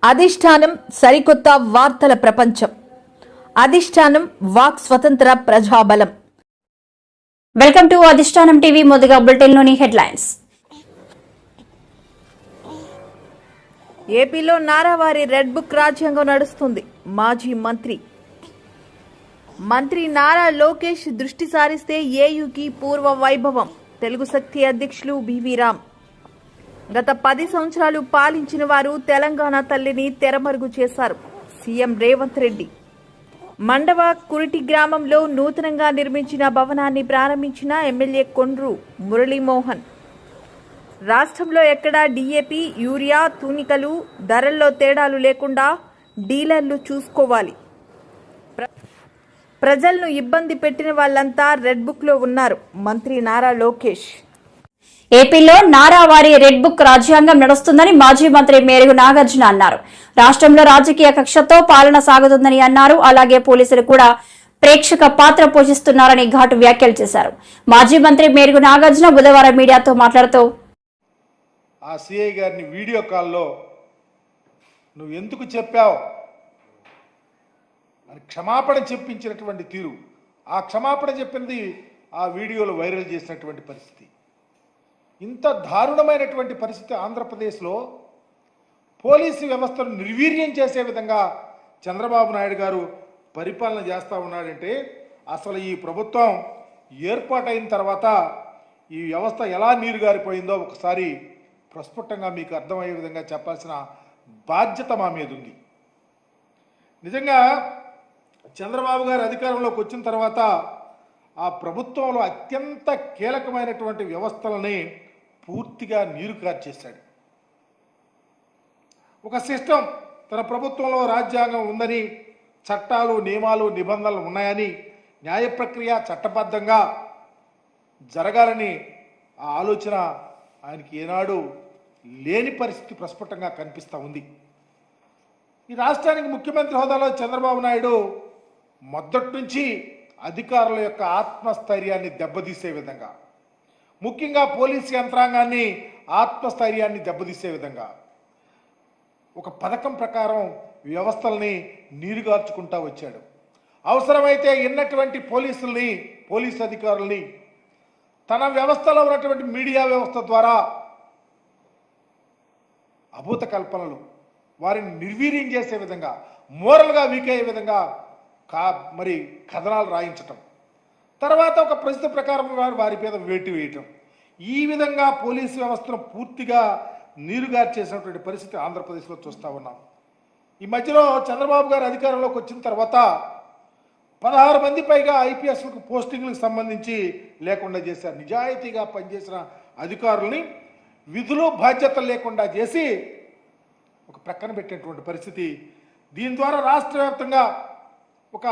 అధిష్టానం సరికొత్త వార్తల ప్రపంచం. అధిష్టానం వాక్ స్వతంత్ర ప్రజాబలం. వెల్కమ్ టు అధిష్టానం టీవీ. మొదగా బులెటిన్లోని హెడ్లైన్స్. ఏపీలో నారావారి రెడ్ బుక్ రాజ్యాంగం నడుస్తుంది. మాజీ మంత్రి నారా లోకేష్ దృష్టి సారిస్తే ఏయూకి పూర్వ వైభవం. తెలుగు శక్తి అధ్యక్షులు బివి రామ్. గత 10 సంవత్సరాలు పాలించిన వారు తెలంగాణ తల్లిని తెరమరుగు చేశారు. సీఎం రేవంత్ రెడ్డి. మండవ కురిటి గ్రామంలో నూతనంగా నిర్మించిన భవనాన్ని ప్రారంభించిన ఎమ్మెల్యే కొండ్రు మురళీమోహన్. రాష్ట్రంలో ఎక్కడా డీఏపీ, యూరియా, తూనికలు ధరల్లో తేడాలు లేకుండా డీలర్లు చూసుకోవాలి. ప్రజలను ఇబ్బంది పెట్టిన వాళ్ళంతా రెడ్ బుక్ లో ఉన్నారు. మంత్రి నారా లోకేష్. ఏపీలో నారావారి రెడ్ బుక్ రాజ్యాంగం నడుస్తుందని మాజీ మంత్రి మేరుగు నాగార్జున అన్నారు. రాష్ట్రంలో రాజకీయ కక్షతో పాలన సాగుతుందని అన్నారు. అలాగే పోలీసులు కూడా ప్రేక్షక పాత్ర పోషిస్తున్నారని ఘాటు వ్యాఖ్యలు చేశారు. మాజీ మంత్రి మేరుగు నాగార్జున బుధవారం మీడియాతో మాట్లాడుతూ, ఆ సిఐ గారిని వీడియో కాల్లో నువ్వు ఎందుకు చెప్పావు అని క్షమాపణ చెప్పించినటువంటి తీరు, ఆ క్షమాపణ చెప్పింది ఆ వీడియోలో వైరల్ చేసినటువంటి పరిస్థితి. ఇంత దారుణమైనటువంటి పరిస్థితి ఆంధ్రప్రదేశ్లో పోలీసు వ్యవస్థను నిర్వీర్యం చేసే విధంగా చంద్రబాబు నాయుడు గారు పరిపాలన చేస్తూ ఉన్నాడంటే, అసలు ఈ ప్రభుత్వం ఏర్పాటైన తర్వాత ఈ వ్యవస్థ ఎలా నీరుగారిపోయిందో ఒకసారి ప్రస్ఫుటంగా మీకు అర్థమయ్యే విధంగా చెప్పాల్సిన బాధ్యత మా మీద ఉంది. నిజంగా చంద్రబాబు గారు అధికారంలోకి వచ్చిన తర్వాత ఆ ప్రభుత్వంలో అత్యంత కీలకమైనటువంటి వ్యవస్థలని పూర్తిగా నీరు కార్చేశాడు. ఒక సిస్టమ్, తన ప్రభుత్వంలో రాజ్యాంగం ఉందని, చట్టాలు, నియమాలు, నిబంధనలు ఉన్నాయని, న్యాయ ప్రక్రియ చట్టబద్ధంగా జరగాలని ఆ ఆలోచన ఆయనకి ఏనాడు లేని పరిస్థితి ప్రస్ఫుటంగా కనిపిస్తూ ఉంది. ఈ రాష్ట్రానికి ముఖ్యమంత్రి హోదాలో చంద్రబాబు నాయుడు మొదటి నుంచి అధికారుల యొక్క ఆత్మస్థైర్యాన్ని దెబ్బతీసే విధంగా, ముఖ్యంగా పోలీసు యంత్రాంగాన్ని ఆత్మస్థైర్యాన్ని దెబ్బతీసే విధంగా ఒక పథకం ప్రకారం వ్యవస్థల్ని నీరుగార్చుకుంటా వచ్చాడు. అవసరమైతే ఉన్నటువంటి పోలీసు అధికారుల్ని తన వ్యవస్థలో ఉన్నటువంటి మీడియా వ్యవస్థ ద్వారా అభూత కల్పనలు, వారిని నిర్వీర్యం చేసే విధంగా, మోరల్గా వీక్ అయ్యే విధంగా మరి కథనాలు రాయించటం, తర్వాత ఒక పరిస్థితి ప్రకారం వారి మీద వేటు వేయటం, ఈ విధంగా పోలీసు వ్యవస్థను పూర్తిగా నీరుగార్చేసినటువంటి పరిస్థితి ఆంధ్రప్రదేశ్లో చూస్తూ ఉన్నాం. ఈ మధ్యలో చంద్రబాబు గారు అధికారంలోకి వచ్చిన తర్వాత 16 మంది పైగా ఐపీఎస్లకు పోస్టింగ్లకు సంబంధించి లేకుండా చేశారు. నిజాయితీగా పనిచేసిన అధికారుల్ని విధులు బాధ్యతలు లేకుండా చేసి ఒక ప్రక్కన పెట్టేటువంటి పరిస్థితి. దీని ద్వారా రాష్ట్ర వ్యాప్తంగా ఒక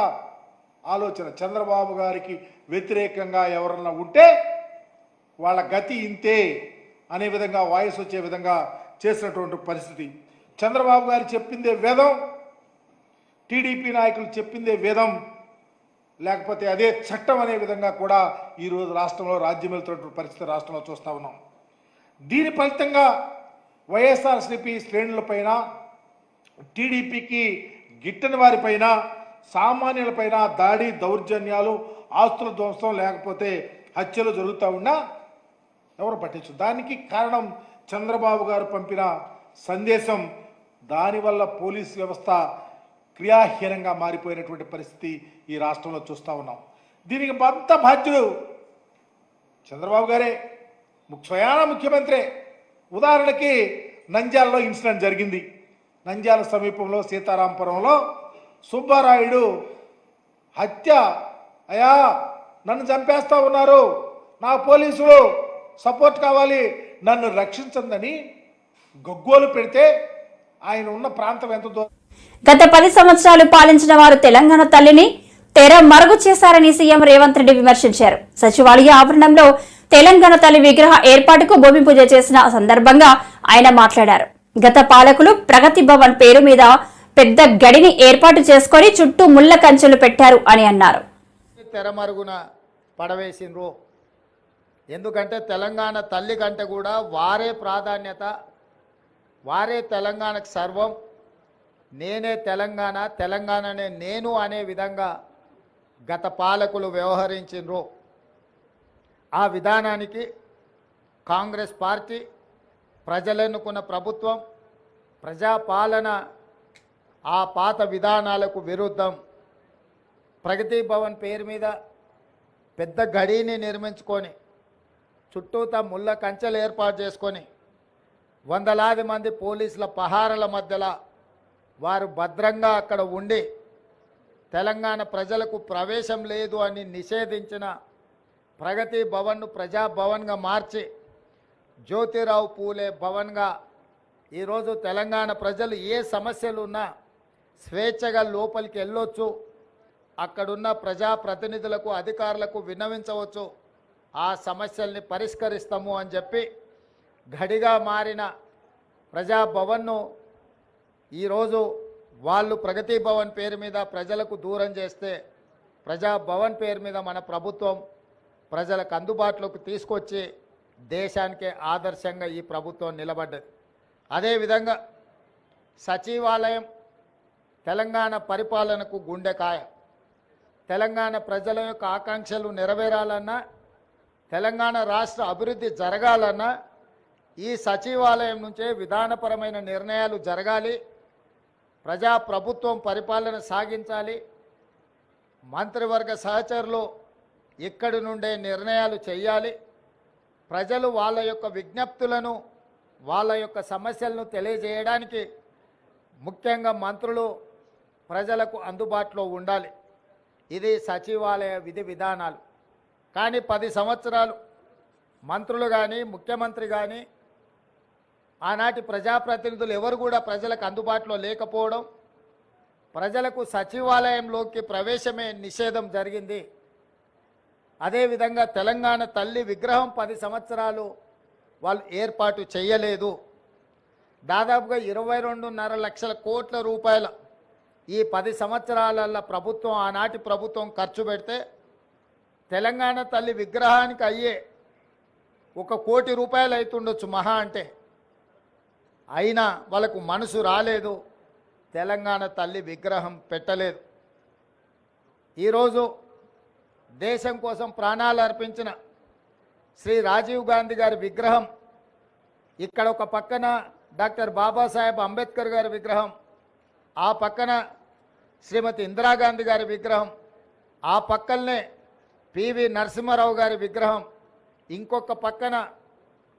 ఆలోచన, చంద్రబాబు గారికి వ్యతిరేకంగా ఎవరన్నా ఉంటే వాళ్ళ గతి ఇంతే అనే విధంగా వాయిస్ వచ్చే విధంగా చేసినటువంటి పరిస్థితి. చంద్రబాబు గారు చెప్పిందే వేదం, టీడీపీ నాయకులు చెప్పిందే వేదం, లేకపోతే అదే చట్టం అనే విధంగా కూడా ఈరోజు రాష్ట్రంలో రాజ్యం వెళ్తున్నటువంటి పరిస్థితి రాష్ట్రంలో చూస్తూ ఉన్నాం. దీని ఫలితంగా వైఎస్ఆర్సీపీ శ్రేణులపైన, టీడీపీకి గిట్టని వారిపైన, సామాన్యులపైన దాడి, దౌర్జన్యాలు, ఆస్తుల ధ్వంసం, లేకపోతే హత్యలు జరుగుతూ ఉన్నా ఎవరు పట్టించు. దానికి కారణం చంద్రబాబు గారు పంపిన సందేశం. దానివల్ల పోలీస్ వ్యవస్థ క్రియాహీనంగా మారిపోయినటువంటి పరిస్థితి ఈ రాష్ట్రంలో చూస్తూ ఉన్నాం. దీనికి అంత బాధ్యుడు చంద్రబాబు గారే, స్వయాన ముఖ్యమంత్రే. ఉదాహరణకి నంద్యాలలో ఇన్సిడెంట్ జరిగింది. నంద్యాల సమీపంలో సీతారాంపురంలో సుబ్బారాయుడు హత్య, అయ్యా నన్ను చంపేస్తా ఉన్నారు, నా పోలీసులు సపోర్ట్ కావాలి, నన్ను రక్షించందని గగ్గోలు పెడితే ఆయన ఉన్న ప్రాంతం ఎంత దూరం. గత 10 సంవత్సరాలు పాలించిన వారు తెలంగాణ తల్లిని తెర మరుగు చేశారని సీఎం రేవంత్ రెడ్డి విమర్శించారు. సచివాలయ ఆవరణంలో తెలంగాణ తల్లి విగ్రహ ఏర్పాటుకు భూమి పూజ చేసిన సందర్భంగా ఆయన మాట్లాడారు. గత పాలకులు ప్రగతి భవన్ పేరు మీద పెద్ద గడిని ఏర్పాటు చేసుకుని చుట్టూ ముళ్ల కంచెలు పెట్టారు అని అన్నారు. తెరమరుగున పడవేసిండ్రు. ఎందుకంటే తెలంగాణ తల్లి కంటే కూడా వారే ప్రాధాన్యత, వారే తెలంగాణకు సర్వం. నేనే తెలంగాణ, తెలంగాణనే నేను అనే విధంగా గత పాలకులు వ్యవహరించినరు. ఆ విధానానికి కాంగ్రెస్ పార్టీ, ప్రజలెన్నుకున్న ప్రభుత్వం, ప్రజాపాలన ఆ పాత విధానాలకు విరుద్ధం. ప్రగతి భవన్ పేరు మీద పెద్ద గడిని నిర్మించుకొని చుట్టూతా ముళ్ళ కంచెలు ఏర్పాటు చేసుకొని వందలాది మంది పోలీసుల పహారల మధ్యలో వారు భద్రంగా అక్కడ ఉండి తెలంగాణ ప్రజలకు ప్రవేశం లేదు అని నిషేధించిన ప్రగతి భవన్ను ప్రజాభవన్గా మార్చి జ్యోతిరావు పూలే భవన్గా ఈరోజు తెలంగాణ ప్రజలు ఏ సమస్యలు ఉన్నా స్వేచ్ఛగా లోపలికి వెళ్ళొచ్చు, అక్కడున్న ప్రజాప్రతినిధులకు, అధికారులకు విన్నవించవచ్చు, ఆ సమస్యల్ని పరిష్కరిస్తాము అని చెప్పి గడిగా మారిన ప్రజాభవన్ను ఈరోజు వాళ్ళు ప్రగతి భవన్ పేరు మీద ప్రజలకు దూరం చేస్తే ప్రజాభవన్ పేరు మీద మన ప్రభుత్వం ప్రజలకు అందుబాటులోకి తీసుకొచ్చి దేశానికే ఆదర్శంగా ఈ ప్రభుత్వం నిలబడ్డది. అదేవిధంగా సచివాలయం తెలంగాణ పరిపాలనకు గుండెకాయ. తెలంగాణ ప్రజల యొక్క ఆకాంక్షలు నెరవేరాలన్నా, తెలంగాణ రాష్ట్ర అభివృద్ధి జరగాలన్నా ఈ సచివాలయం నుంచే విధానపరమైన నిర్ణయాలు జరగాలి, ప్రజాప్రభుత్వం పరిపాలన సాగించాలి, మంత్రివర్గ సహచరులు ఇక్కడి నుండే నిర్ణయాలు చేయాలి, ప్రజలు వాళ్ళ యొక్క విజ్ఞప్తులను, వాళ్ళ యొక్క సమస్యలను తెలియజేయడానికి ముఖ్యంగా మంత్రులు ప్రజలకు అందుబాటులో ఉండాలి. ఇది సచివాలయ విధి విధానాలు. కానీ 10 సంవత్సరాలు మంత్రులు కానీ, ముఖ్యమంత్రి కానీ, ఆనాటి ప్రజాప్రతినిధులు ఎవరు కూడా ప్రజలకు అందుబాటులో లేకపోవడం, ప్రజలకు సచివాలయంలోకి ప్రవేశమే నిషేధం జరిగింది. అదేవిధంగా తెలంగాణ తల్లి విగ్రహం 10 సంవత్సరాలు వాళ్ళు ఏర్పాటు చేయలేదు. దాదాపుగా 22.5 లక్షల కోట్ల రూపాయల ఈ 10 సంవత్సరాల ప్రభుత్వం, ఆనాటి ప్రభుత్వం ఖర్చు పెడితే తెలంగాణ తల్లి విగ్రహానికి అయ్యే 1 కోటి రూపాయలు అవుతుండొచ్చు మహా అంటే. అయినా వాళ్ళకు మనసు రాలేదు, తెలంగాణ తల్లి విగ్రహం పెట్టలేదు. ఈరోజు దేశం కోసం ప్రాణాలు అర్పించిన శ్రీ రాజీవ్ గాంధీ గారి విగ్రహం, ఇక్కడ ఒక పక్కన డాక్టర్ బాబాసాహెబ్ అంబేద్కర్ గారి విగ్రహం, ఆ పక్కన శ్రీమతి ఇందిరాగాంధీ గారి విగ్రహం, ఆ పక్కనే పివి నరసింహారావు గారి విగ్రహం, ఇంకొక పక్కన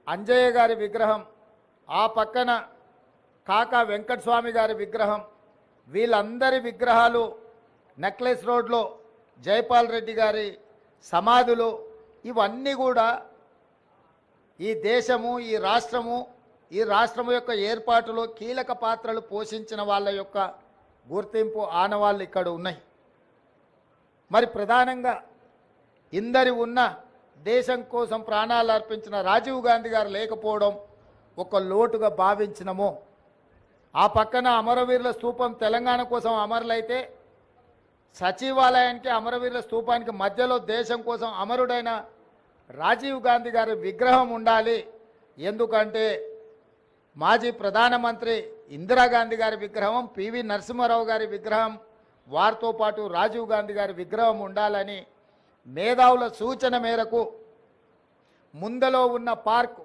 అంజయ్య గారి విగ్రహం, ఆ పక్కన కాకా వెంకటస్వామి గారి విగ్రహం, వీళ్ళందరి విగ్రహాలు నెక్లెస్ రోడ్లో జైపాల్ రెడ్డి గారి సమాధులు, ఇవన్నీ కూడా ఈ దేశము, ఈ రాష్ట్రము యొక్క ఏర్పాటులో కీలక పాత్రలు పోషించిన వాళ్ళ యొక్క గుర్తింపు ఆనవాళ్ళు ఇక్కడ ఉన్నాయి. మరి ప్రధానంగా ఇందరి ఉన్న దేశం కోసం ప్రాణాలు అర్పించిన రాజీవ్ గాంధీ గారు లేకపోవడం ఒక లోటుగా భావించినము. ఆ పక్కన అమరవీరుల స్తూపం తెలంగాణ కోసం అమరులైతే, సచివాలయానికి అమరవీరుల స్తూపానికి మధ్యలో దేశం కోసం అమరుడైన రాజీవ్ గాంధీ గారి విగ్రహం ఉండాలి. ఎందుకంటే మాజీ ప్రధానమంత్రి ఇందిరాగాంధీ గారి విగ్రహం, పివి నరసింహారావు గారి విగ్రహం, వారితో పాటు రాజీవ్ గాంధీ గారి విగ్రహం ఉండాలని మేధావుల సూచన మేరకు ముందలో ఉన్న పార్క్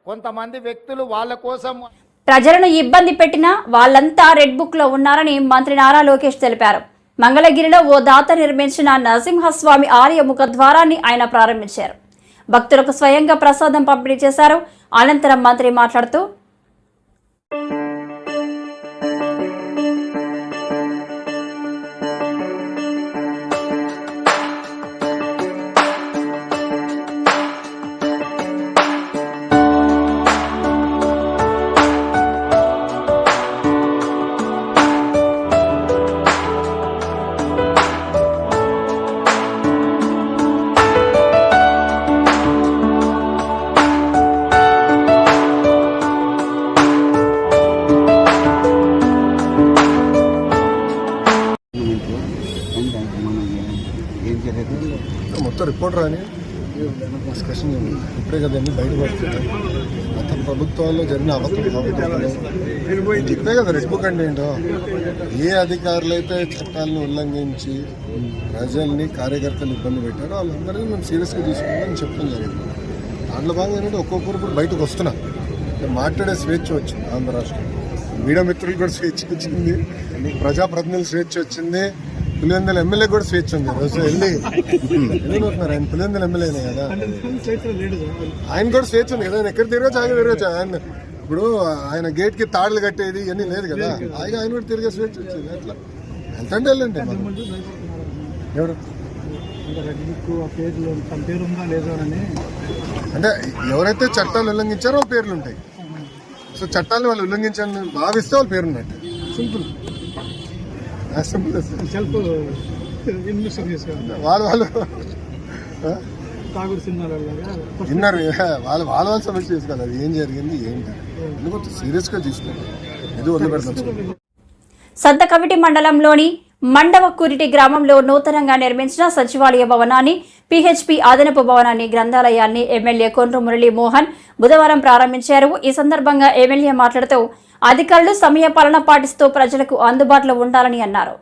కొంతమంది వ్యక్తులు వాళ్ళ కోసం ప్రజలను ఇబ్బంది పెట్టినా వాళ్ళంతా రెడ్ బుక్ లో ఉన్నారని మంత్రి నారా లోకేష్ తెలిపారు. మంగళగిరిలో ఓ దాత నిర్మించిన నరసింహస్వామి ఆలయ ముఖద్వారాన్ని ఆయన ప్రారంభించారు. భక్తులకు స్వయంగా ప్రసాదం పంపిణీ చేశారు. అనంతరం మంత్రి మాట్లాడుతూ మొత్తం రిపోర్ట్ రాని డిస్కషన్ ఇప్పుడే కదండి బయటపడుతుంది. గత ప్రభుత్వాల్లో జరిగిన అవకతవకలు ఇప్పుడే కదా రెడ్ బుక్ అంటే ఏంటో, ఏ అధికారులు అయితే చట్టాలను ఉల్లంఘించి ప్రజల్ని కార్యకర్తలు ఇబ్బంది పెట్టారో వాళ్ళందరినీ మేము సీరియస్గా తీసుకుంటామని చెప్పడం జరిగింది. దాంట్లో భాగంగా ఏంటంటే ఒక్కొక్కరు కూడా బయటకు వస్తున్నా మాట్లాడే స్వేచ్ఛ వచ్చింది. ఆంధ్ర రాష్ట్రం మీడియా మిత్రులు కూడా స్వేచ్ఛ వచ్చింది, ప్రజాప్రతినిధులు స్వేచ్ఛ వచ్చింది, పులివెందుల ఎమ్మెల్యే కూడా స్వేచ్ఛ ఉంది. రోజు వెళ్ళిపోతున్నారు ఆయన పులివెందుల ఎమ్మెల్యేనే కదా, ఆయన కూడా స్వేచ్ఛ ఉంది కదా. ఆయన ఎక్కడ తిరగచ్చు, ఆయన తిరగచ్చు. ఆయన ఇప్పుడు ఆయన గేట్ కి తాడులు కట్టేది ఇవన్నీ లేదు కదా, ఆయన కూడా తిరిగే స్వేచ్ఛ వచ్చింది. అట్లా ఎంతంటే వెళ్ళండి. ఎవరు అంటే ఎవరైతే చట్టాలు ఉల్లంఘించారో వాళ్ళ పేర్లు ఉంటాయి. సో చట్టాలను వాళ్ళు ఉల్లంఘించాలని భావిస్తే వాళ్ళ పేరు ఉన్నట్టు. సింపుల్ సెల్ఫ్ వాళ్ళు విన్నారు. వాళ్ళ సమస్య చేసుకోవాలి. అది ఏం జరిగింది ఏంటి ఎందుకు సీరియస్గా తీసుకోవాలి. ఇది వదిలిపెడతాం. సంతకవిటి మండలంలోని మండవకూరిటి గ్రామంలో నూతనంగా నిర్మించిన సచివాలయ భవనాన్ని, పీహెచ్పీ అదనపు భవనాన్ని, గ్రంథాలయాన్ని ఎమ్మెల్యే కొండ్రు మురళీ మోహన్ బుధవారం ప్రారంభించారు. ఈ సందర్భంగా ఎమ్మెల్యే మాట్లాడుతూ అధికారులు సమయ పాలన పాటిస్తూ ప్రజలకు అందుబాటులో ఉండాలని అన్నారు.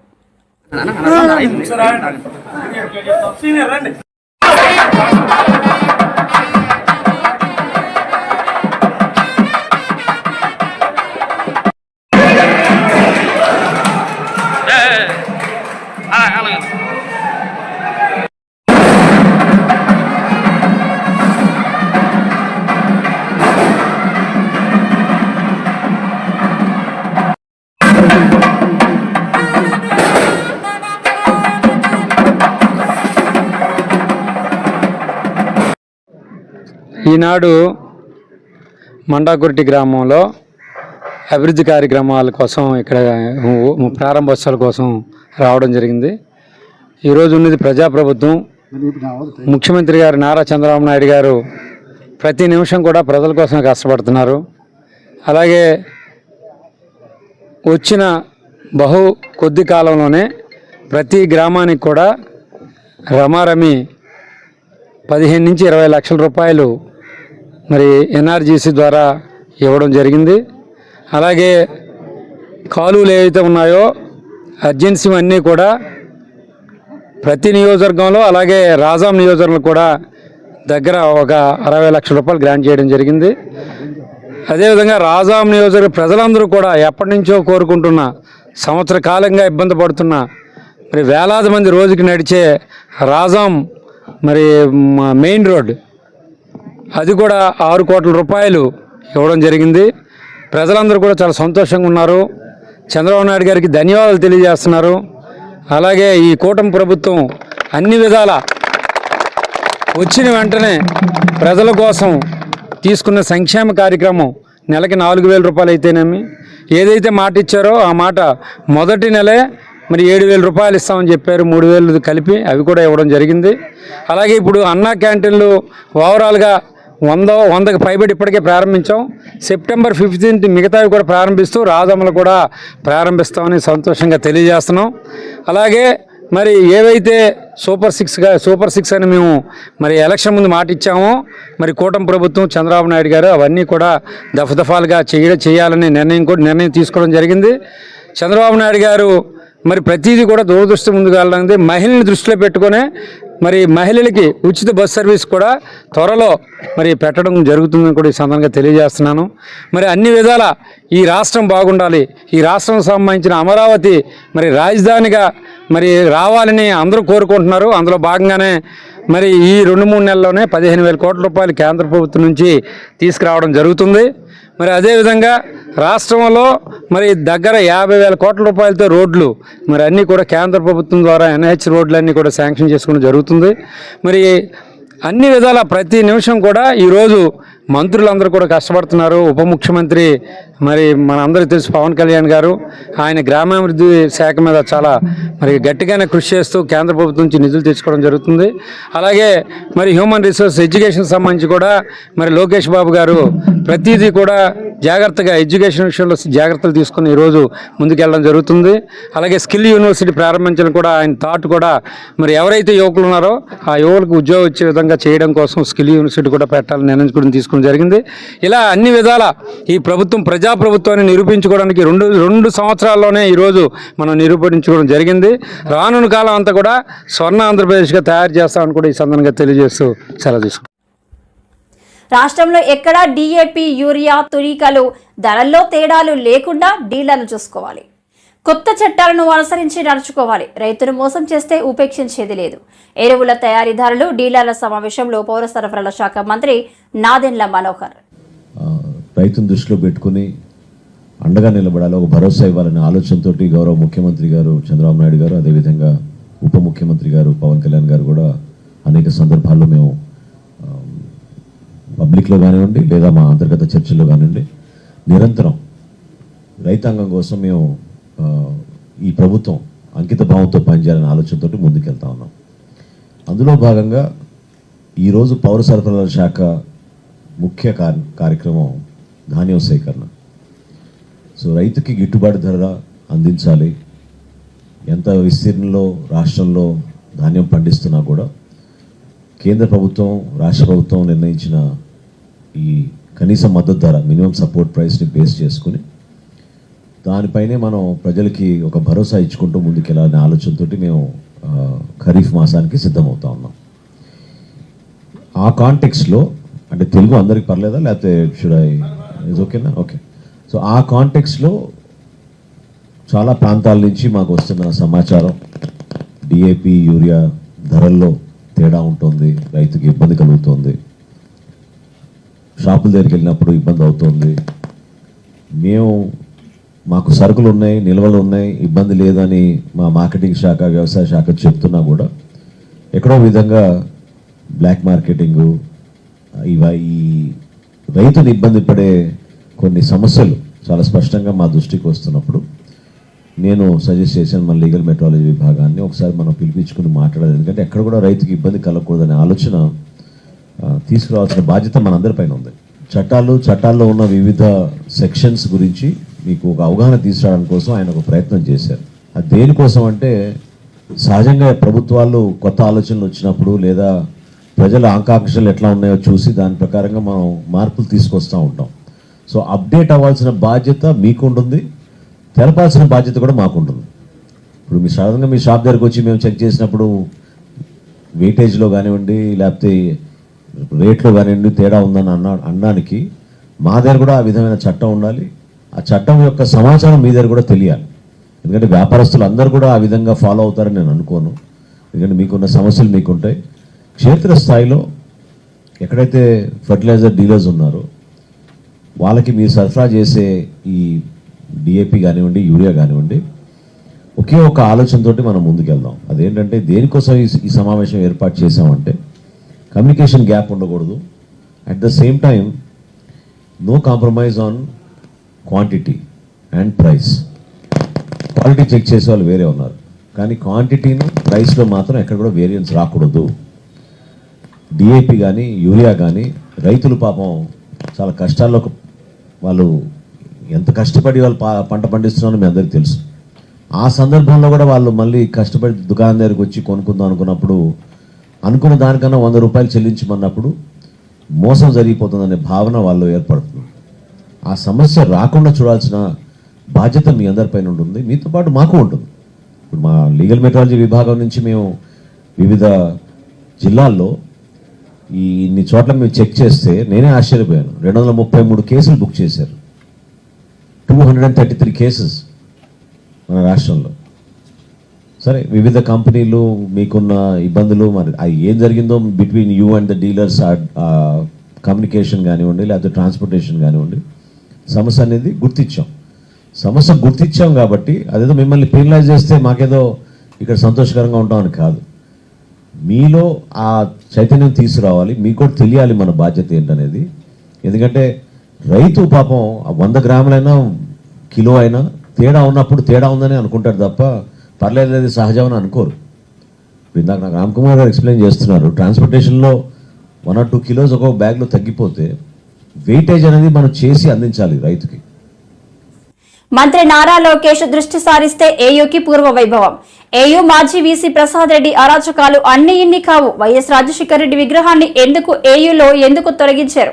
ఈనాడు మండాకుర్టి గ్రామంలో అభివృద్ధి కార్యక్రమాల కోసం ఇక్కడ ప్రారంభోత్సవాల కోసం రావడం జరిగింది. ఈరోజు ఉన్నది ప్రజాప్రభుత్వం. ముఖ్యమంత్రి గారు నారా చంద్రబాబు నాయుడు గారు ప్రతి నిమిషం కూడా ప్రజల కోసం కష్టపడుతున్నారు. అలాగే వచ్చిన కొద్ది కాలంలోనే ప్రతి గ్రామానికి కూడా రమారమి 15 నుంచి 20 లక్షల రూపాయలు మరి ఎన్ఆర్జీసీ ద్వారా ఇవ్వడం జరిగింది. అలాగే కాలువలు ఏవైతే ఉన్నాయో అర్జెన్సీ అన్నీ కూడా ప్రతి నియోజకవర్గంలో, అలాగే రాజాం నియోజకవర్గంలో కూడా దగ్గర ఒక 60 లక్షల రూపాయలు గ్రాంట్ చేయడం జరిగింది. అదేవిధంగా రాజాం నియోజకవర్గ ప్రజలందరూ కూడా ఎప్పటి నుంచో కోరుకుంటున్న, సంవత్సర కాలంగా ఇబ్బంది పడుతున్న మరి వేలాది మంది రోజుకి నడిచే రాజాం మరి మెయిన్ రోడ్, అది కూడా 6 కోట్ల రూపాయలు ఇవ్వడం జరిగింది. ప్రజలందరూ కూడా చాలా సంతోషంగా ఉన్నారు. చంద్రబాబు నాయుడు గారికి ధన్యవాదాలు తెలియజేస్తున్నారు. అలాగే ఈ కూటమి ప్రభుత్వం అన్ని విధాల వచ్చిన వెంటనే ప్రజల కోసం తీసుకున్న సంక్షేమ కార్యక్రమం నెలకి 4,000 రూపాయలు అయితేనేమి, ఏదైతే మాట ఇచ్చారో ఆ మాట మొదటి నెలే మరి 7,000 రూపాయలు ఇస్తామని చెప్పారు, 3,000 కలిపి అవి కూడా ఇవ్వడం జరిగింది. అలాగే ఇప్పుడు అన్నా క్యాంటీన్లు ఓవరాల్గా 100కి పైబడి ఇప్పటికే ప్రారంభించాం. సెప్టెంబర్ 15 మిగతావి కూడా ప్రారంభిస్తూ రాజమ్మలు కూడా ప్రారంభిస్తామని సంతోషంగా తెలియజేస్తున్నాం. అలాగే మరి ఏవైతే సూపర్ సిక్స్ అని మేము మరి ఎలక్షన్ ముందు మాట ఇచ్చామో, మరి కూటమి ప్రభుత్వం చంద్రబాబు నాయుడు గారు అవన్నీ కూడా దఫదఫాలుగా చేయాలని నిర్ణయం తీసుకోవడం జరిగింది. చంద్రబాబు నాయుడు గారు మరి ప్రతిదీ కూడా దూరదృష్టి ముందుకు వెళ్ళడానికి మహిళల్ని దృష్టిలో పెట్టుకునే మరి మహిళలకి ఉచిత బస్ సర్వీస్ కూడా త్వరలో మరి పెట్టడం జరుగుతుందని కూడా ఈ సందర్భంగా తెలియజేస్తున్నాను. మరి అన్ని విధాల ఈ రాష్ట్రం బాగుండాలి, ఈ రాష్ట్రం సంబంధించిన అమరావతి మరి రాజధానిగా మరి రావాలని అందరూ కోరుకుంటున్నారు. అందులో భాగంగానే మరి ఈ 2-3 నెలల్లోనే 15,000 కోట్ల రూపాయలు కేంద్ర ప్రభుత్వం నుంచి తీసుకురావడం జరుగుతుంది. మరి అదేవిధంగా రాష్ట్రంలో మరి దగ్గర 50,000 కోట్ల రూపాయలతో రోడ్లు మరి అన్నీ కూడా కేంద్ర ప్రభుత్వం ద్వారా NH రోడ్లన్నీ కూడా శాంక్షన్ చేసుకోవడం జరుగుతుంది. మరి అన్ని విధాల ప్రతి నిమిషం కూడా ఈరోజు మంత్రులందరూ కూడా కష్టపడుతున్నారు. ఉప ముఖ్యమంత్రి మరి మనందరికీ తెలుసు పవన్ కళ్యాణ్ గారు, ఆయన గ్రామాభివృద్ధి శాఖ మీద చాలా మరి గట్టిగానే కృషి చేస్తూ కేంద్ర ప్రభుత్వం నుంచి నిధులు తెచ్చుకోవడం జరుగుతుంది. అలాగే మరి హ్యూమన్ రిసోర్స్ ఎడ్యుకేషన్ సంబంధించి కూడా మరి లోకేష్ బాబు గారు ప్రతిదీ కూడా జాగ్రత్తగా ఎడ్యుకేషన్ విషయంలో జాగ్రత్తలు తీసుకుని ఈరోజు ముందుకెళ్ళడం జరుగుతుంది. అలాగే స్కిల్ యూనివర్సిటీ ప్రారంభించడం కూడా ఆయన థాట్ కూడా మరి ఎవరైతే యువకులు ఉన్నారో ఆ యువకులకు ఉద్యోగం వచ్చే విధంగా చేయడం కోసం స్కిల్ యూనివర్సిటీ కూడా పెట్టాలని నిర్ణయించుకోవడం తీసుకోవడం జరిగింది. ఇలా అన్ని విధాల ఈ ప్రభుత్వం ప్రజాప్రభుత్వాన్ని నిరూపించుకోవడానికి రెండు సంవత్సరాల్లోనే ఈరోజు మనం నిరూపించుకోవడం జరిగింది. రానున్న కాలం అంతా కూడా స్వర్ణ ఆంధ్రప్రదేశ్గా తయారు చేస్తామని కూడా ఈ సందర్భంగా తెలియజేస్తూ సెలవు తీసుకుంటాం. రాష్ట్రంలో ఎక్కడా డీఏపీ, యూరియా, తునికలు ధరల్లో తేడాలు లేకుండా డీలర్లు చూసుకోవాలి. కొత్త చట్టాలను అనుసరించి నడుచుకోవాలి. రైతును మోసం చేస్తే ఉపేక్షించేది లేదు. ఎరువుల తయారీదారులు, డీలర్ల సమావేశంలో పౌర సరఫరాల శాఖ మంత్రి నాదెండ్ల మనోహర్. రైతును దృష్టిలో పెట్టుకుని అండగా నిలబడాలి, ఒక భరోసా ఇవ్వాలనే ఆలోచనతో గౌరవ ముఖ్యమంత్రి గారు చంద్రబాబు నాయుడు గారు, అదేవిధంగా ఉప ముఖ్యమంత్రి గారు పవన్ కళ్యాణ్ గారు కూడా అనేక సందర్భాల్లో మేము పబ్లిక్లో కానివ్వండి లేదా మా అంతర్గత చర్చల్లో కానివ్వండి నిరంతరం రైతాంగం కోసం మేము ఈ ప్రభుత్వం అంకిత భావంతో పనిచేయాలనే ఆలోచనతో ముందుకెళ్తా ఉన్నాం. అందులో భాగంగా ఈరోజు పౌర సరఫరాల శాఖ ముఖ్య కార్యక్రమం ధాన్యం సేకరణ. సో రైతుకి గిట్టుబాటు ధర అందించాలి. ఎంత విస్తీర్ణంలో రాష్ట్రంలో ధాన్యం పండిస్తున్నా కూడా కేంద్ర ప్రభుత్వం, రాష్ట్ర ప్రభుత్వం నిర్ణయించిన ఈ కనీస మద్దతు ధర, మినిమం సపోర్ట్ ప్రైస్ని బేస్ చేసుకుని దానిపైనే మనం ప్రజలకి ఒక భరోసా ఇచ్చుకుంటూ ముందుకెళ్ళాలనే ఆలోచనతో మేము ఖరీఫ్ మాసానికి సిద్ధమవుతా ఉన్నాం. ఆ కాంటెక్స్లో అంటే తెలుగు అందరికి పర్లేదా లేకపోతే షుడ్ ఐ ఓకేనా? ఓకే. సో ఆ కాంటెక్స్లో చాలా ప్రాంతాల నుంచి మాకు వస్తున్న సమాచారం డిఏపి, యూరియా ధరల్లో తేడా ఉంటుంది, రైతుకి ఇబ్బంది కలుగుతుంది, షాపుల దగ్గరికి వెళ్ళినప్పుడు ఇబ్బంది అవుతుంది. మాకు సరుకులు ఉన్నాయి, నిల్వలు ఉన్నాయి, ఇబ్బంది లేదని మా మార్కెటింగ్ శాఖ, వ్యవసాయ శాఖ చెప్తున్నా కూడా ఎక్కడో విధంగా బ్లాక్ మార్కెటింగు, ఈ రైతుని ఇబ్బంది పడే కొన్ని సమస్యలు చాలా స్పష్టంగా మా దృష్టికి వస్తున్నప్పుడు నేను సజెస్ట్ చేశాను మన లీగల్ మెట్రాలజీ విభాగాన్ని ఒకసారి మనం పిలిపించుకుని మాట్లాడాలి. ఎందుకంటే ఎక్కడ కూడా రైతుకి ఇబ్బంది కలగకూడదనే ఆలోచన తీసుకురావాల్సిన బాధ్యత మనందరిపైన ఉంది. చట్టాల్లో ఉన్న వివిధ సెక్షన్స్ గురించి మీకు ఒక అవగాహన తీసుకురావడం కోసం ఆయన ఒక ప్రయత్నం చేశారు. అది దేనికోసం అంటే సహజంగా ప్రభుత్వాలు కొత్త ఆలోచనలు వచ్చినప్పుడు లేదా ప్రజల ఆకాంక్షలు ఎట్లా ఉన్నాయో చూసి దాని ప్రకారంగా మనం మార్పులు తీసుకొస్తూ ఉంటాం. సో అప్డేట్ అవ్వాల్సిన బాధ్యత మీకు ఉంటుంది, తెలపాల్సిన బాధ్యత కూడా మాకు ఉంటుంది. ఇప్పుడు మీ సాధారణంగా మీ షాప్ దగ్గరకు వచ్చి మేము చెక్ చేసినప్పుడు వెయిటేజ్లో కానివ్వండి లేకపోతే రేట్లో కానివ్వండి తేడా ఉందని అనడానికి మా దగ్గర కూడా ఆ విధమైన చట్టం ఉండాలి. ఆ చట్టం యొక్క సమాచారం మీ దగ్గర కూడా తెలియాలి. ఎందుకంటే వ్యాపారస్తులు అందరూ కూడా ఆ విధంగా ఫాలో అవుతారని నేను అనుకోను. ఎందుకంటే మీకున్న సమస్యలు మీకుంటాయి. క్షేత్రస్థాయిలో ఎక్కడైతే ఫర్టిలైజర్ డీలర్స్ ఉన్నారో వాళ్ళకి మీరు సరఫరా చేసే ఈ డిఏపి కానివ్వండి, యూరియా కానివ్వండి, ఒకే ఒక ఆలోచనతోటి మనం ముందుకెళ్దాం. అదేంటంటే దేనికోసం ఈ సమావేశం ఏర్పాటు చేసామంటే కమ్యూనికేషన్ గ్యాప్ ఉండకూడదు. At the same time no compromise on quantity and price. Quality check చేసే వాళ్ళు వేరే ఉన్నారు, కానీ క్వాంటిటీను ప్రైస్లో మాత్రం ఎక్కడ కూడా వేరియన్స్ రాకూడదు. డిఏపి కానీ యూరియా కానీ రైతులు పాపం చాలా కష్టాల్లో వాళ్ళు ఎంత కష్టపడి వాళ్ళు పంట పండిస్తున్నారో మీ అందరికీ తెలుసు. ఆ సందర్భంలో కూడా వాళ్ళు మళ్ళీ కష్టపడి దుకాణం దగ్గరికి వచ్చి కొనుక్కుందాం అనుకున్నప్పుడు అనుకున్న దానికన్నా 100 రూపాయలు చెల్లించమన్నప్పుడు మోసం జరిగిపోతుందనే భావన వాళ్ళు ఏర్పడుతుంది. ఆ సమస్య రాకుండా చూడాల్సిన బాధ్యత మీ అందరిపైన ఉంటుంది, మీతో పాటు మాకు ఉంటుంది. ఇప్పుడు మా లీగల్ మెట్రాలజీ విభాగం నుంచి మేము వివిధ జిల్లాల్లో ఇన్ని చోట్ల మేము చెక్ చేస్తే నేనే ఆశ్చర్యపోయాను. 233 కేసులు బుక్ చేశారు, 233 కేసెస్ మన రాష్ట్రంలో. సరే, వివిధ కంపెనీలు మీకున్న ఇబ్బందులు మరి ఏం జరిగిందో between you and the dealers communication కానివ్వండి లేకపోతే ట్రాన్స్పోర్టేషన్ కానివ్వండి, సమస్య అనేది గుర్తించాం కాబట్టి అదేదో మిమ్మల్ని పెనలైజ్ చేస్తే మాకేదో ఇక్కడ సంతోషకరంగా ఉంటామని కాదు. మీలో ఆ చైతన్యం తీసుకురావాలి, మీకు కూడా తెలియాలి మన బాధ్యత ఏంటనేది. ఎందుకంటే రైతు పాపం 100 గ్రాములైనా కిలో అయినా తేడా ఉన్నప్పుడు తేడా ఉందని అనుకుంటారు తప్ప పర్లేదు అది సహజం అని అనుకోరు. ఇందాక నాకు రామ్ కుమార్ గారు ఎక్స్ప్లెయిన్ చేస్తున్నారు, ట్రాన్స్పోర్టేషన్లో 1 or 2 కిలోస్ ఒక బ్యాగ్లో తగ్గిపోతే వెయిటేజ్ అనేది మనం చేసి అందించాలి రైతుకి. మంత్రి నారా లోకేష్ దృష్టి సారిస్తే ఏయూకి పూర్వ వైభవం. ఏయూ మాజీ వీసీ ప్రసాద్ రెడ్డి అరాచకాలు అన్ని ఇన్ని కావు. వైఎస్ రాజశేఖర రెడ్డి విగ్రహాన్ని ఏయూలో ఎందుకు తొలగించారు?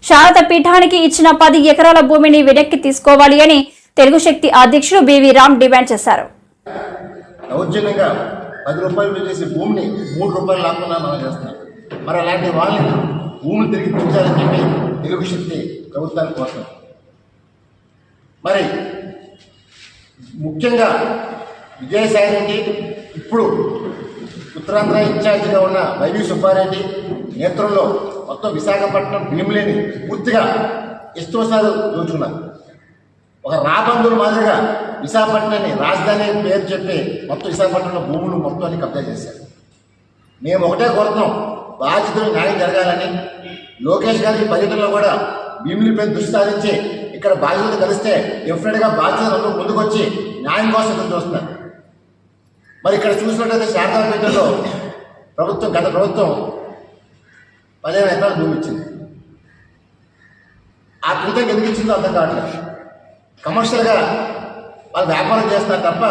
శారద పీఠానికి ఇచ్చిన 10 ఎకరాల భూమిని వెనక్కి తీసుకోవాలి అని తెలుగు శక్తి అధ్యక్షుడు బివి రామ్ డిమాండ్ చేశారు. దౌర్జన్యంగా 10 రూపాయలు చేసే భూమిని 3 రూపాయలు లాక్కున్నా మనం చేస్తున్నాం. మరి అలాంటి వాళ్ళని భూములు తిరిగి పెంచాలని చెప్పి తెలుగు శక్తి ప్రభుత్వానికి కోరుతాం. మరి ముఖ్యంగా విజయసాయి రెడ్డి, ఇప్పుడు ఉత్తరాంధ్ర ఇన్ఛార్జిగా ఉన్న వైవి సుబ్బారెడ్డి నేతృత్వంలో మొత్తం విశాఖపట్నం భీములేని పూర్తిగా ఇష్టోసారు దోచుకున్నారు. ఒక రాబందుల మాదిరిగా విశాఖపట్నాన్ని రాజధాని పేరు చెప్పి మొత్తం విశాఖపట్నంలో భూములు మొత్తాన్ని కబ్జా చేశారు. మేము ఒకటే కోరుతున్నాం, బాధితులు న్యాయం జరగాలని. లోకేష్ గారి పర్యటనలో కూడా భీములపై దృష్టి సారించి ఇక్కడ బాధ్యతలు కలిస్తే డెఫినెట్గా బాధ్యతలు ముందుకొచ్చి న్యాయం కోసం ఎదురు చూస్తున్నారు. మరి ఇక్కడ చూసినట్లయితే శారదాపేటలో గత ప్రభుత్వం 15 ఎకరాల భూమి ఇచ్చింది. ఆ కృతం ఎందుకు ఇచ్చిందో అర్థం కావట్లేదు. కమర్షియల్గా వాళ్ళు వ్యాపారం చేస్తున్నారు తప్ప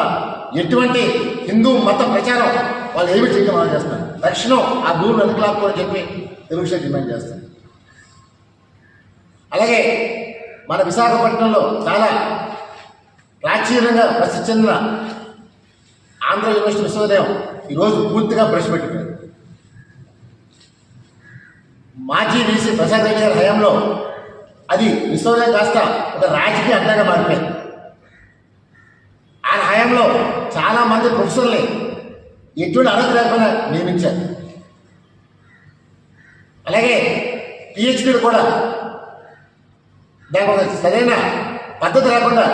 ఎటువంటి హిందూ మత ప్రచారం వాళ్ళు ఏమి చేయడం వాళ్ళు చేస్తున్నారు. తక్షణం ఆ భూమి వెనుకలాక్కోని చెప్పి తెలుగు శక్తి డిమాండ్ చేస్తారు. అలాగే మన విశాఖపట్నంలో చాలా ప్రాచీనంగా ప్రసిద్ధి చెందిన ఆంధ్ర యూనివర్సిటీ విశ్వవిద్యాలయం ఈరోజు పూర్తిగా బ్రష్ పెట్టిపోయింది. మాజీ వీసీ ప్రసాద్ రెడ్డి గారి హయాంలో అది విశ్వవిద్యాలయం కాస్త ఒక రాజకీయ అడ్డాగా మారిపోయింది. ఆయన హయాంలో చాలా మంది ప్రొఫెసర్ని ఎటువంటి అర్హత లేకుండా నియమించారు. అలాగే పిహెచ్డీలు కూడా దానికి ఒక సరైన పద్ధతి లేకుండా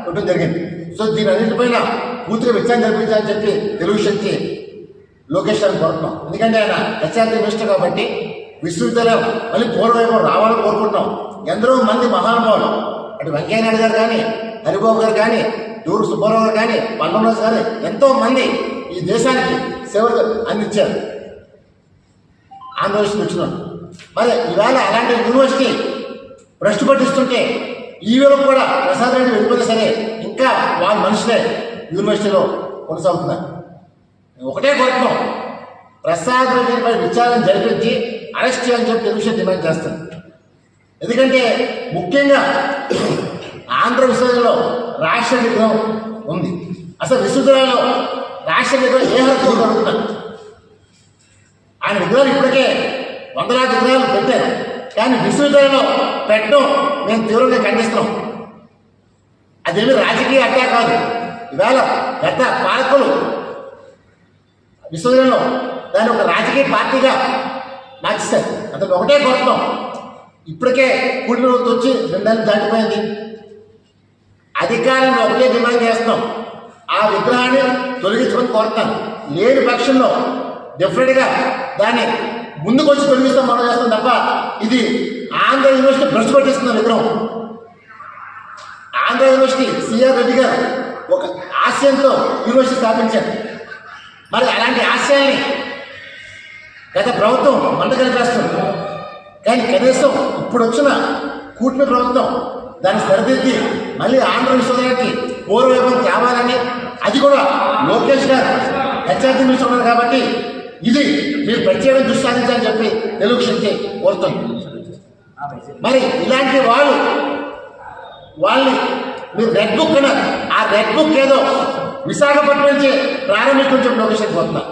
ఉండడం జరిగింది. సో దీని అన్నింటిపైన పూర్తిగా విచారణ జరిపించాలని చెప్పి తెలుగు శక్తి లోకేష్ గారిని కోరుతున్నాం. ఎందుకంటే ఆయన హెచ్ఆర్డీ మినిస్టర్ కాబట్టి విశ్వవిద్యాలయం మళ్ళీ పూర్వవైభవం రావాలని కోరుకుంటున్నాం. ఎందరో మంది మహానుభావులు, అటు వెంకయ్యనాయుడు గారు కానీ, హరిబాబు గారు కానీ, దూరు సుబ్బారావు గారు కానీ, పల్లంరాజు గారు, ఎంతో మంది ఈ దేశానికి సేవలు అందించారు ఆంధ్రప్రదేశ్కి వచ్చినాడు. మరి ఈవేళ అలాంటి యూనివర్సిటీ భ్రష్టు పట్టిస్తుంటే ఈవేళ కూడా ప్రసాద్ రెడ్డి వెళ్ళిపోతే సరే ఇంకా వాళ్ళ మనుషులే యూనివర్సిటీలో కొనసాగుతున్నారు. ఒకటే కోరుతున్నాం, ప్రసాద్ రెడ్డిపై విచారణ జరిపించి అరెస్ట్ చేయాలని చెప్పి తెలుగు విషయం డిమాండ్ చేస్తాం. ఎందుకంటే ముఖ్యంగా ఆంధ్ర విశ్వవిద్యాలయంలో రాష్ట్ర విగ్రహం ఉంది. అసలు విశ్వవిద్యాలయంలో రాష్ట్ర విగ్రహం ఏ హక్కు జరుగుతున్నారు? ఆయన విగ్రహాలు ఇప్పటికే 100,000 విగ్రహాలు పెట్టారు, కానీ విశ్వవిద్యాలయంలో పెట్టడం మేము తీవ్రంగా ఖండిస్తున్నాం. అదేమి రాజకీయ హత్య కాదు. ఇవాళ గత పాలకులు విశ్వవిద్యాలయంలో దాన్ని ఒక రాజకీయ పార్టీగా మార్చేశారు. అతను ఒకటే కోరుతున్నాం, ఇప్పటికే కూడిన రోజు వచ్చి 2 నెలలు దాటిపోయింది. అధికారులను ఒకటే డిమాండ్ చేస్తున్నాం, ఆ విగ్రహాన్ని తొలగించమని కోరుతాను. లేని పక్షంలో డెఫినెట్గా దాన్ని ముందుకు వచ్చి తొలగిస్తాం, మనం చేస్తాం తప్ప ఇది ఆంధ్ర యూనివర్సిటీ భ్రష్టు పట్టిస్తున్న విగ్రహం. ఆంధ్ర యూనివర్సిటీ సిఆర్ రెడ్డి గారు ఒక ఆశయంతో యూనివర్సిటీ స్థాపించారు. మరి అలాంటి ఆశయాన్ని గత ప్రభుత్వం మంటగలిపేస్తుంది. కానీ కనీసం ఇప్పుడు వచ్చిన కూటమి ప్రభుత్వం దాన్ని సరిదిద్ది మళ్ళీ ఆంధ్ర విశ్వవిద్యాలయానికి పూర్వవైభవం తేవాలని, అది కూడా లోకేష్ గారు హెచ్ఆర్డీ మినిస్టర్ ఉన్నారు కాబట్టి ఇది మీరు ప్రత్యేకంగా దృష్టి సాధించాలని చెప్పి తెలుగు శక్తి కోరుతుంది. మరి ఇలాంటి వాళ్ళని మీరు రెడ్ బుక్ అన్నారు, ఆ రెడ్ బుక్ ఏదో విశాఖపట్నం నుంచి ప్రారంభించుకుని చెప్పి లోకేష్ కోరుతున్నారు.